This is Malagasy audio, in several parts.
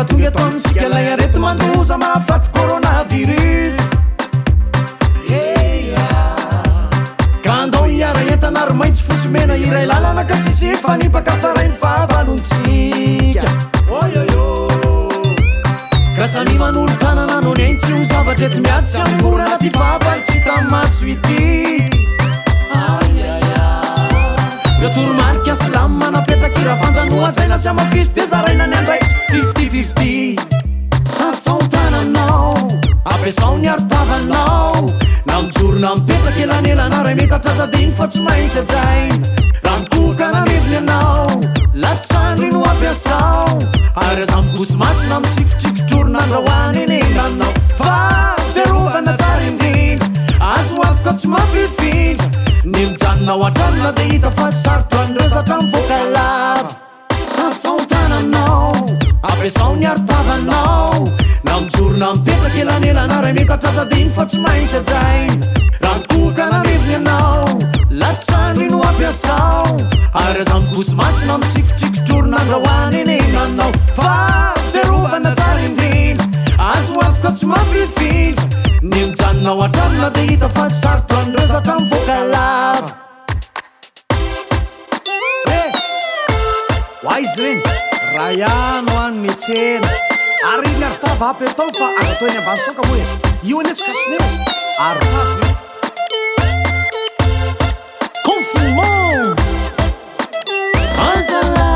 mahatonga eto amintsika lay arety mandoza mahafaty coronavirus. Ka andao hiara entana ary maitsy fotsy mena iray lalana ka tsisy efanipaka farainy fahavalontsika. Ka samy manolo tanana no ny aintsy ho zavatra ety miady sy amkorana ty vavaly tsy tamaso ity. Toromarika silamo manapetraky ravanjanoajaina sy amafisy de zaraina ny andraikitsy 50-50. Sasao tananao ampiasao ny aritavanao na mijorona mipetraky elanelana ray mety atrasadiny fa tsy maintsy ajaina. Raha mikoka nareviny anao latsandry no ampiasao ary aza migosy masina misikotsikitrorona andrahoany eny enanao. Fa fiarovana tsara indrindra azo antoka tsy mampifindra ny mijanonao an-tranona de hita fa tsy sarotra an'ireo zatra mivoaka lava. Sasao tananao ampiasao ny aritavanao na mijorona mipetraky elanelana ray mety atrasadiny fa tsy maintsy ajaina. Raha mikoka nareviny anao latsandry no ampiasao ary aza migosy masina misikotsikitrorona andrahoany eny enanao. Fa fiarovana tsara indrindra azo antoka tsy mampifindra ny mijanonao an-tranona de hita fa tsy sarotra an'ireo zatra mivoaka lava. Hoay izy reny raha ihany ho any metsena ary ny aritava apy atao fa agatao eny ambany soka moa io eny tsy kasineo aritava confinement azala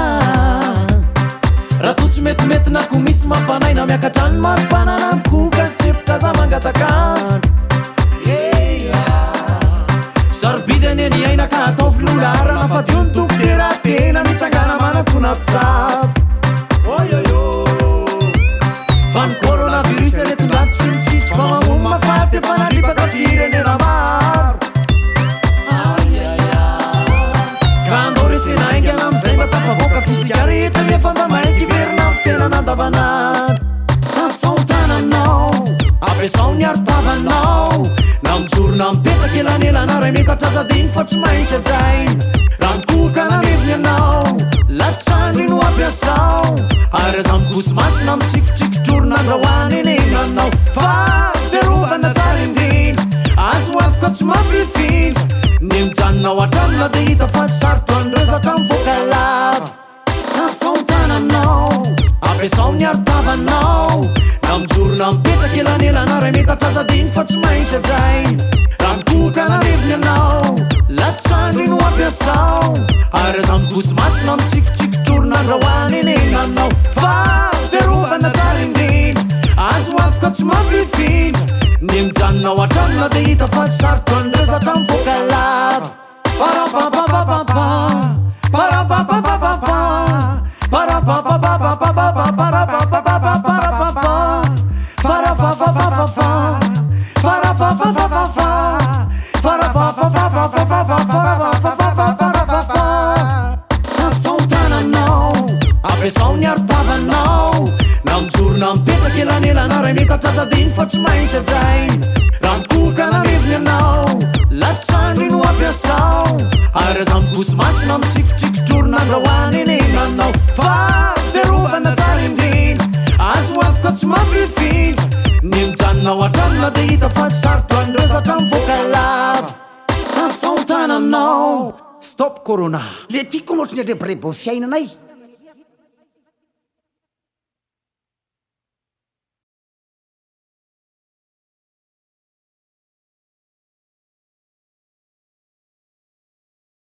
raha to tsy metimety na ko misy mampanaina miakatrany marom-panana mikoka sepitra za mangatakandro. Sarobidy aneny aina ka atao filolarana fa dio ny tompo de raha tena mitsangana manatona mpitsabo. Fa ny coronavirus retondraty sy mitsitsy fa mamono mafaty efa naripaka firenena maro. Ka andao resena aingana amizay mba tafavoaka fizika rehetra efa mba maiky verina amin'ny fiainana andavanandro. Sasao tananao ampiasao ny aritavanao na mijorona mipetraky elanelana ray mety atrasadiny fa tsy maintsy ajaina. Raha mikoka nareviny anao latsandry no ampiasao ary aza migosy masina misikotsikitrorona andrahoany eny enanao. Fa fiarovana tsara indrindra azo antoka tsy mampifindra ny mijanonao an-tranona de hita fa tsy sarotra an'ireo zatra mivoaka lava. Sasao tananao ampiasao ny aritavanao na mijorona mipetraky elanelana ray mety atrasadiny fa tsy maintsy ajaina. Raha mikoka nareviny anao latsandry no ampiasao ary aza migosy masina misikotsikitrorona andrahoany eny enanao. Fa fiarovana tsara indrindra azo antoka tsy mampifindra ny mijanonao an-tranona de hita fa tsy sarotra an'ireo zatra mivoaka lava. Parapapapapapa parapapapapapa parapapapapapa parapapapapapa parafafafafafa parafafafafafa parafafafafafa. Sasao tananao ampiasao ny aritavanao na mijorona mipetraky elanelana ray mety atrasadiny fa tsy maintsy ajaina. Raha mikoka nareviny anao latsandry no ampiasao ary aza migosy masina misikotsikitrorona andrahoany eny enanao. Fa fiarovana tsara indrindra azo antoka tsy mampifindra ny mijanonao an-tranona de hita fa tsy sarotra an'ireo zatra mivoaka lava. Sasao tananao. Stop corona. Le tiako ohatrany alebrebo fiainanay